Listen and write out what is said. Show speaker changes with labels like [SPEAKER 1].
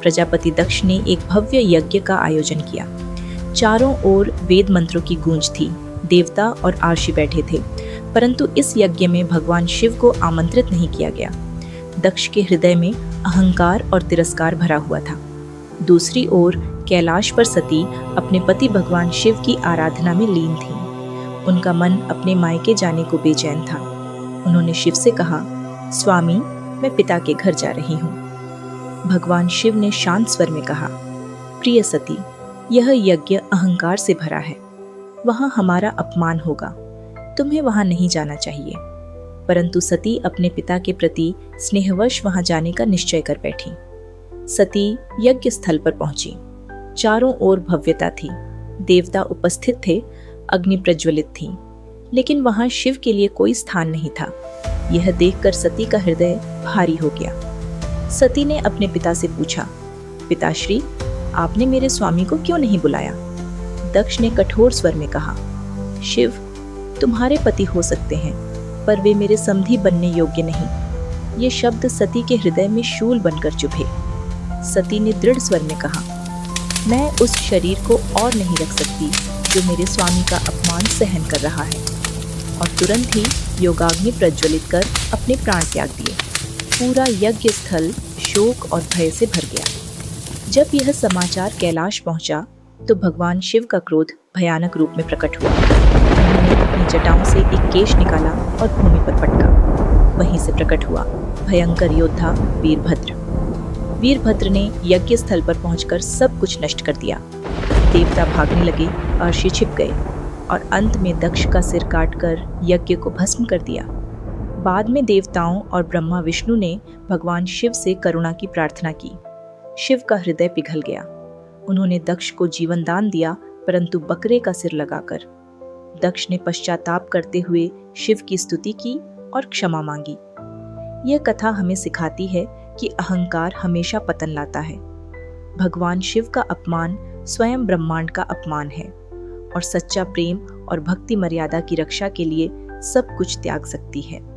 [SPEAKER 1] प्रजापति दक्ष ने एक भव्य यज्ञ का आयोजन किया। चारों ओर वेद मंत्रों की गूंज थी। देवता और आर्षि बैठे थे, परंतु इस यज्ञ में भगवान शिव को आमंत्रित नहीं किया गया। दक्ष के हृदय में अहंकार और तिरस्कार भरा हुआ था। दूसरी ओर कैलाश पर सती अपने पति भगवान शिव की आराधना में लीन थी। उनका मन अपने मायके जाने को बेचैन था। उन्होंने शिव से कहा, स्वामी, मैं पिता के घर जा रही हूँ। भगवान शिव ने शांत स्वर में कहा, प्रिय सती, यह यज्ञ अहंकार से भरा है। वहाँ हमारा अपमान होगा। तुम्हें वहाँ नहीं जाना चाहिए। परंतु सती अपने पिता के प्रति स्नेहवश वहाँ जाने का निश्चय कर बैठी। सती यज्ञ स्थल पर पहुंची। चारों ओर भव्यता थी। देवता उपस्थित थे, अग्नि प्रज्वलित थी, लेकिन वहां शिव के लिए कोई स्थान नहीं था। यह देखकर सती का हृदय भारी हो गया। सती ने अपने पिता से पूछा, पिताश्री, आपने मेरे स्वामी को क्यों नहीं बुलाया? दक्ष ने कठोर स्वर में कहा, शिव, तुम्हारे पति हो सकते हैं, पर वे मेरे समधी बनने योग्य नहीं। ये शब्द सती के हृदय में शूल बनकर चुभे। सती ने दृढ़ स्वर में कहा, मैं उस शरीर को और नहीं रख सकती जो मेरे स्वामी का अपमान सहन कर रहा है। और तुरंत ही योगाग्नि प्रज्वलित कर अपने प्राण त्याग दिए। पूरा यज्ञ स्थल शोक और भय से भर गया। जब यह समाचार कैलाश पहुंचा तो भगवान शिव का क्रोध भयानक रूप में प्रकट हुआ। उन्होंने अपनी जटाओं से एक केश निकाला और भूमि पर पटका। वहीं से प्रकट हुआ भयंकर योद्धा वीरभद्र। वीरभद्र ने यज्ञ स्थल पर पहुंचकर सब कुछ नष्ट कर दिया। देवता भागने लगे, अर्षि छिप गए और अंत में दक्ष का सिर काटकर यज्ञ को भस्म कर दिया। बाद में देवताओं और ब्रह्मा विष्णु ने भगवान शिव से करुणा की प्रार्थना की। शिव का हृदय पिघल गया। उन्होंने दक्ष को जीवन दान दिया, परंतु बकरे का सिर लगाकर। दक्ष ने पश्चाताप करते हुए शिव की स्तुति की और क्षमा मांगी। यह कथा हमें सिखाती है कि अहंकार हमेशा पतन लाता है। भगवान शिव का अपमान स्वयं ब्रह्मांड का अपमान है और सच्चा प्रेम और भक्ति मर्यादा की रक्षा के लिए सब कुछ त्याग सकती है।